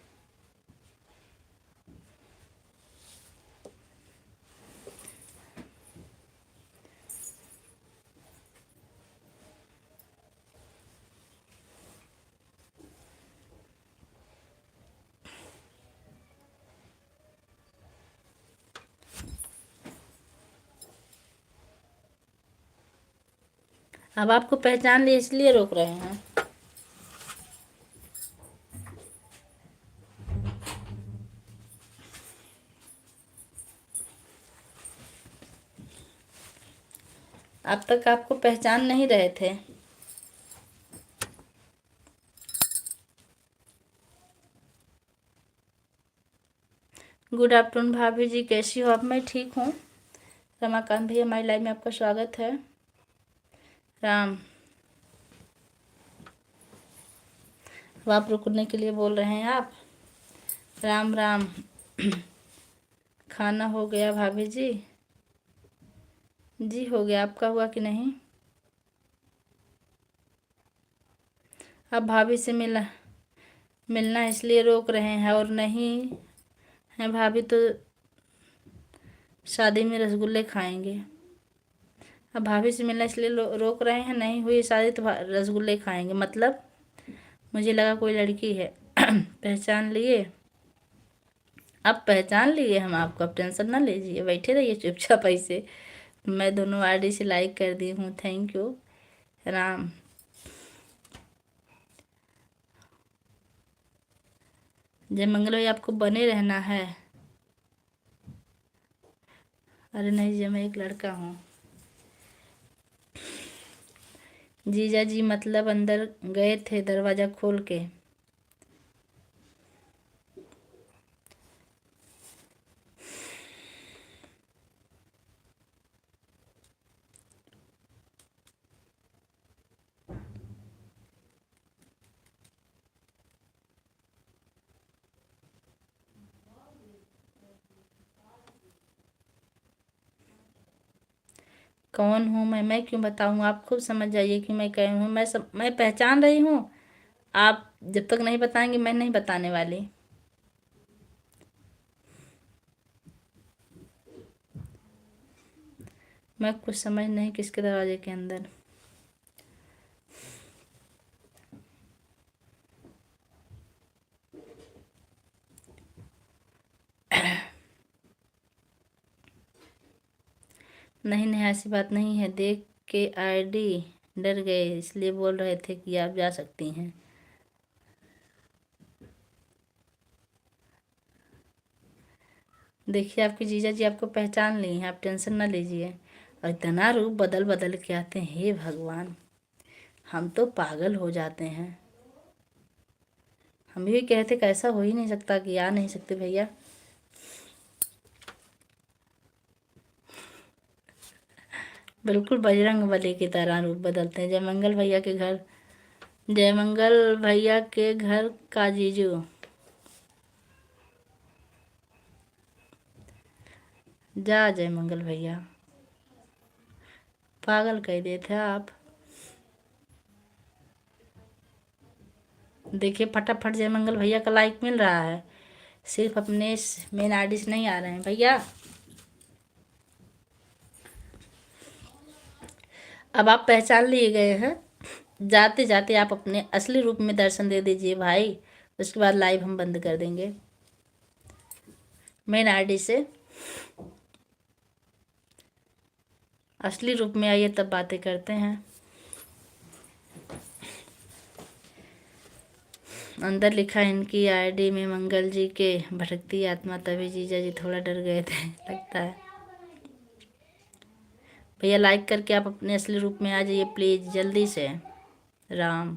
अब आपको पहचान लिए इसलिए रोक रहे हैं। अब तक आपको पहचान नहीं रहे थे। गुड आफ्टरनून भाभी जी, कैसी हो आप? मैं ठीक हूँ। रमाकांत भैया, हमारी लाइव में आपका स्वागत है। राम, अब आप रुकने के लिए बोल रहे हैं आप? राम राम। खाना हो गया भाभी जी? जी हो गया, आपका हुआ कि नहीं? अब भाभी से मिलना इसलिए रोक रहे हैं, और नहीं है भाभी तो शादी में रसगुल्ले खाएंगे। अब भाभी से मिलना इसलिए रोक रहे हैं, नहीं हुई शादी तो रसगुल्ले खाएंगे। मतलब मुझे लगा कोई लड़की है। पहचान लिए? अब पहचान लिए हम आपको, अब टेंशन ना लीजिए, बैठे रहिए चुपचाप ऐसे। मैं दोनों आईडी से लाइक कर दी हूँ, थैंक यू। राम, जय मंगल भाई, आपको बने रहना है। अरे नहीं जी, मैं एक लड़का हूँ। जीजा जी मतलब अंदर गए थे दरवाज़ा खोल के? कौन हूँ मैं क्यों बताऊँ? आप खुद समझ जाइए कि मैं कौन हूँ। मैं पहचान रही हूँ। आप जब तक नहीं बताएंगे मैं नहीं बताने वाली। मैं कुछ समझ नहीं किसके दरवाजे के अंदर। नहीं नहीं, ऐसी बात नहीं है। देख के आईडी डर गए, इसलिए बोल रहे थे कि आप जा सकती हैं। देखिए आपके जीजा जी आपको पहचान ली हैं, आप टेंशन ना लीजिए। और इतना रूप बदल बदल के आते हैं, हे भगवान, हम तो पागल हो जाते हैं। हम भी कहते कैसा हो ही नहीं सकता कि आ नहीं सकते भैया। बिल्कुल बजरंग बली की तरह रूप बदलते हैं। जयमंगल भैया के घर, जयमंगल भैया के घर का जीजू। जा जयमंगल भैया, पागल कह दिए थे आप। देखिए फटाफट जयमंगल भैया का लाइक मिल रहा है, सिर्फ अपने मेन आईडी से नहीं आ रहे हैं भैया। अब आप पहचान लिए गए हैं। जाते जाते आप अपने असली रूप में दर्शन दे दीजिए भाई, उसके बाद लाइव हम बंद कर देंगे मेन आईडी से। असली रूप में आइए तब बातें करते हैं। अंदर लिखा है इनकी आईडी में मंगल जी के भटकती आत्मा, तभी जीजा जी थोड़ा डर गए थे लगता है। भैया लाइक करके आप अपने असली रूप में आ जाइए प्लीज़ जल्दी से। राम,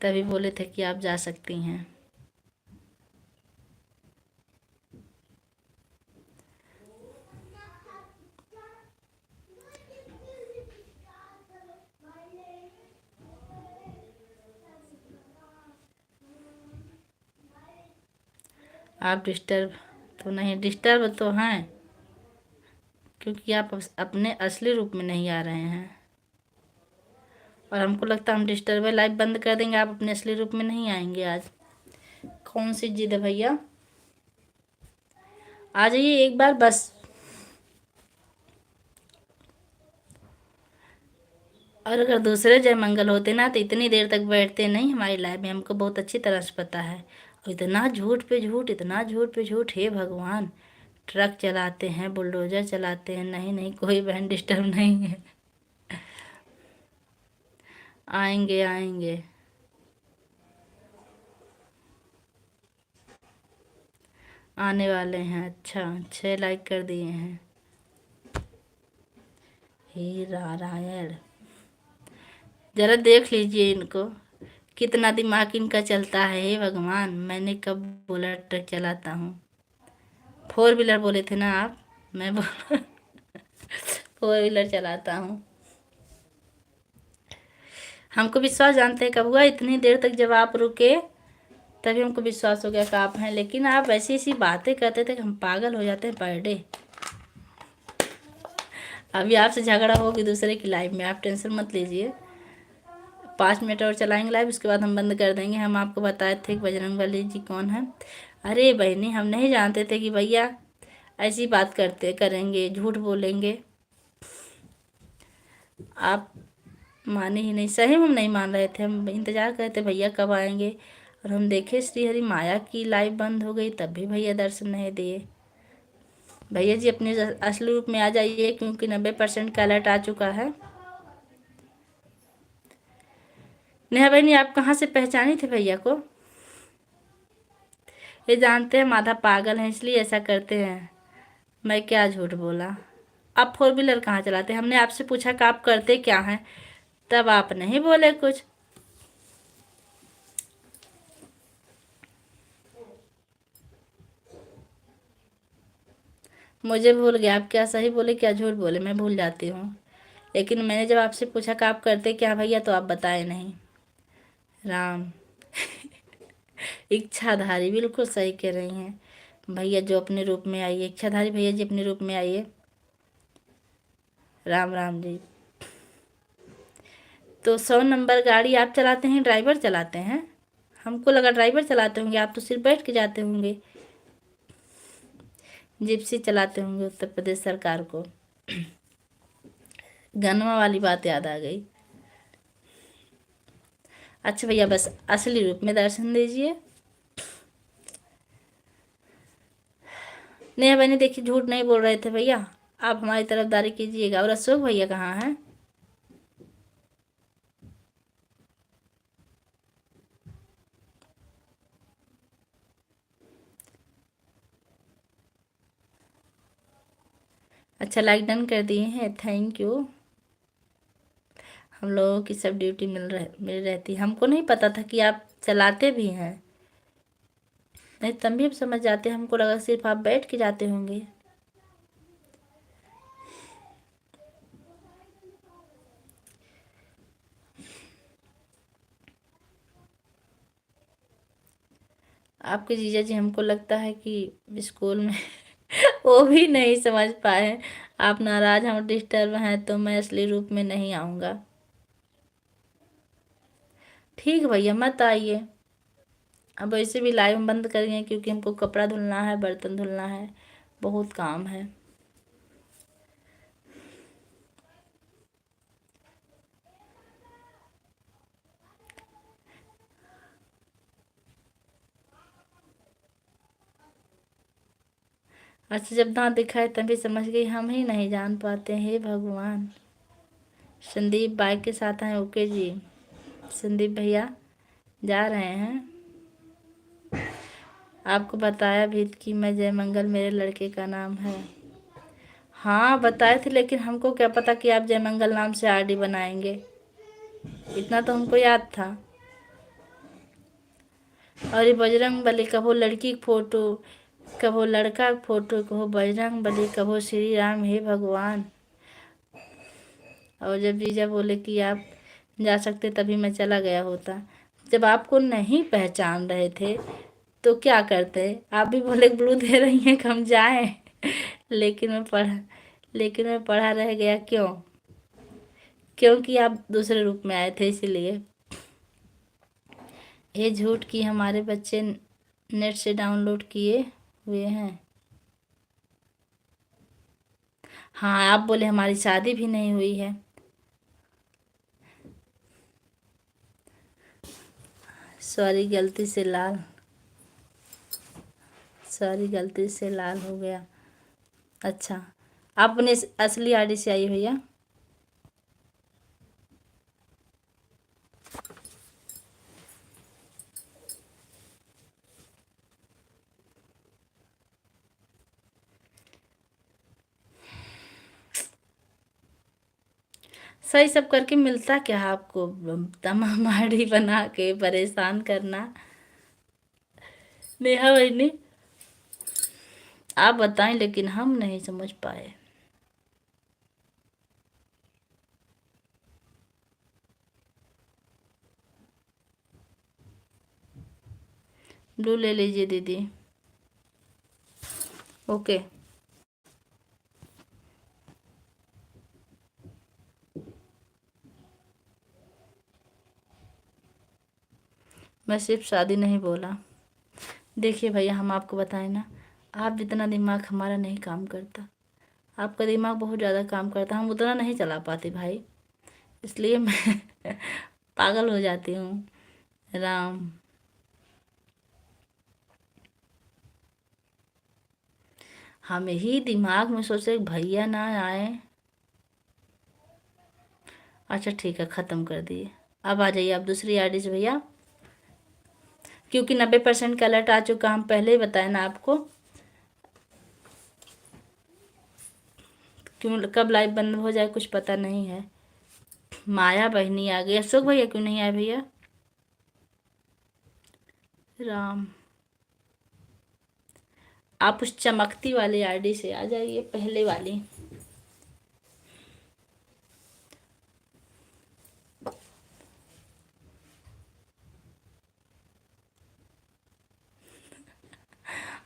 तभी बोले थे कि आप जा सकती हैं। आप डिस्टर्ब तो नहीं, डिस्टर्ब तो हैं क्योंकि आप अपने असली रूप में नहीं आ रहे हैं। और हमको लगता है हम डिस्टर्ब है, लाइव बंद कर देंगे, आप अपने असली रूप में नहीं आएंगे आज। कौन सी जिद है भैया, आ जाइए एक बार बस। और अगर दूसरे जयमंगल होते ना तो इतनी देर तक बैठते नहीं हमारी लाइव में, हमको बहुत अच्छी तरह से पता है। और इतना झूठ पे झूठ, इतना झूठ पे झूठ, हे भगवान। ट्रक चलाते हैं, बुलडोजर चलाते हैं, नहीं नहीं कोई बहन डिस्टर्ब नहीं है। आएंगे आएंगे, आने वाले हैं। अच्छा 6 लाइक कर दिए हैं। हे नारायण, जरा देख लीजिए इनको, कितना दिमाग इनका चलता है। हे भगवान, मैंने कब बोला ट्रक चलाता हूँ? 4 व्हीलर बोले थे ना आप, मैं बोल 4 व्हीलर चलाता हूँ। हमको विश्वास, जानते हैं कब हुआ, इतनी देर तक जब आप रुके तभी हमको विश्वास हो गया कि आप हैं। लेकिन आप ऐसी ऐसी बातें करते थे कि हम पागल हो जाते हैं पर डे। अभी आपसे झगड़ा होगी दूसरे की लाइफ में, आप टेंशन मत लीजिए। 5 मिनट और चलाएंगे लाइव, उसके बाद हम बंद कर देंगे। हम आपको बताए थे कि बजरंग बली जी कौन है। अरे बहनी, हम नहीं जानते थे कि भैया ऐसी बात करते करेंगे, झूठ बोलेंगे। आप माने ही नहीं, सही में हम नहीं मान रहे थे। हम इंतज़ार कर रहे थे भैया कब आएंगे। और हम देखे श्री हरि माया की लाइव बंद हो गई, तब भी भैया दर्शन नहीं दिए। भैया जी अपने असली रूप में आ जाइए, क्योंकि 90% का अलर्ट आ चुका है। नेहा बहनी, आप कहाँ से पहचानी थे भैया को? ये जानते हैं माधा पागल हैं इसलिए ऐसा करते हैं। मैं क्या झूठ बोला। आप 4 व्हीलर कहाँ चलाते हैं? हमने आपसे पूछा कि आप करते क्या हैं, तब आप नहीं बोले कुछ। मुझे भूल गया आप क्या सही बोले क्या झूठ बोले, मैं भूल जाती हूँ। लेकिन मैंने जब आपसे पूछा कि आप करते क्या भैया, तो आप बताए नहीं। राम, इच्छाधारी, बिल्कुल सही कह रही हैं भैया। जो अपने रूप में आइए, इच्छाधारी भैया जी अपने रूप में आइए। राम राम जी। तो 100 नंबर गाड़ी आप चलाते हैं, ड्राइवर चलाते हैं? हमको लगा ड्राइवर चलाते होंगे, आप तो सिर्फ बैठ के जाते होंगे। जिप्सी चलाते होंगे उत्तर प्रदेश सरकार को। गनमा वाली बात याद आ गई। अच्छा भैया, बस असली रूप में दर्शन दीजिए। नहीं बहनी देखिए, झूठ नहीं बोल रहे थे भैया, आप हमारी तरफदारी कीजिएगा। और अशोक भैया कहाँ हैं? अच्छा, लाइक डन कर दिए हैं, थैंक यू। हम लोगों की सब ड्यूटी मिल रहती है। हमको नहीं पता था कि आप चलाते भी हैं, नहीं तभी हम समझ जाते, हमको लगा सिर्फ आप बैठ के जाते होंगे। आपके जीजा जी हमको लगता है कि स्कूल में वो भी नहीं समझ पाए। आप नाराज हम डिस्टर्ब हैं तो मैं असली रूप में नहीं आऊँगा। ठीक है भैया, मत आइए। अब वैसे भी लाइव हम बंद करेंगे क्योंकि हमको कपड़ा धुलना है, बर्तन धुलना है, बहुत काम है। अच्छा, जब दांत दिखाए तभी समझ गई, हम ही नहीं जान पाते, हे भगवान। संदीप बाइक के साथ हैं, ओके जी। संदीप भैया जा रहे हैं। आपको बताया भी कि मैं जयमंगल मेरे लड़के का नाम है। हाँ बताए थे, लेकिन हमको क्या पता कि आप जयमंगल नाम से आरडी बनाएंगे, इतना तो हमको याद था। और ये बजरंग बली, कहो लड़की की फोटो, कहो लड़का की फोटो, कहो बजरंग बली, कहो श्री राम, हे भगवान। और जब जीजा बोले कि आप जा सकते तभी मैं चला गया होता। जब आपको नहीं पहचान रहे थे तो क्या करते, आप भी बोले ब्लू दे रही हैं कि हम जाएं। लेकिन मैं पढ़ा रह गया, क्यों? क्योंकि आप दूसरे रूप में आए थे इसलिए। ये झूठ कि हमारे बच्चे नेट से डाउनलोड किए हुए हैं। हाँ, आप बोले हमारी शादी भी नहीं हुई है। सॉरी, गलती से लाल हो गया। अच्छा, आप अपने असली आईडी से आई भैया। सही सब करके मिलता क्या है आपको? तमाम आईडी बना के परेशान करना। नेहा बहनी आप बताएं, लेकिन हम नहीं समझ पाए। ब्लू ले लीजिए दीदी, ओके। मैं सिर्फ शादी नहीं बोला। देखिए भैया, हम आपको बताएं ना, आप जितना दिमाग हमारा नहीं काम करता, आपका दिमाग बहुत ज़्यादा काम करता, हम उतना नहीं चला पाते भाई, इसलिए मैं पागल हो जाती हूँ। राम, हम ही दिमाग में सोचे भैया ना आए। अच्छा ठीक है, ख़त्म कर दिए। अब आ जाइए आप दूसरी आईडी से भैया, क्योंकि 90% का अलर्ट आ चुका, हम पहले ही बताए ना आपको। क्यों, कब लाइव बंद हो जाए कुछ पता नहीं है। माया बहनी आ गई, अशोक भैया क्यों नहीं आए भैया? राम, आप उस चमकती वाली आईडी से आ जाइए, पहले वाली।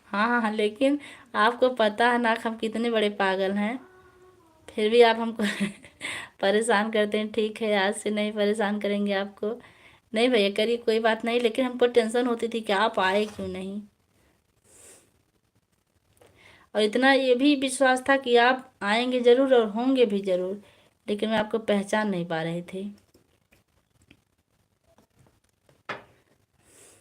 हाँ हाँ हाँ, लेकिन आपको पता है ना कि हम कितने बड़े पागल हैं, फिर भी आप हमको परेशान करते हैं। ठीक है, आज से नहीं परेशान करेंगे आपको। नहीं भैया करिए, कोई बात नहीं, लेकिन हमको टेंशन होती थी कि आप आए क्यों नहीं। और इतना ये भी विश्वास था कि आप आएंगे ज़रूर और होंगे भी ज़रूर, लेकिन मैं आपको पहचान नहीं पा रहे थे।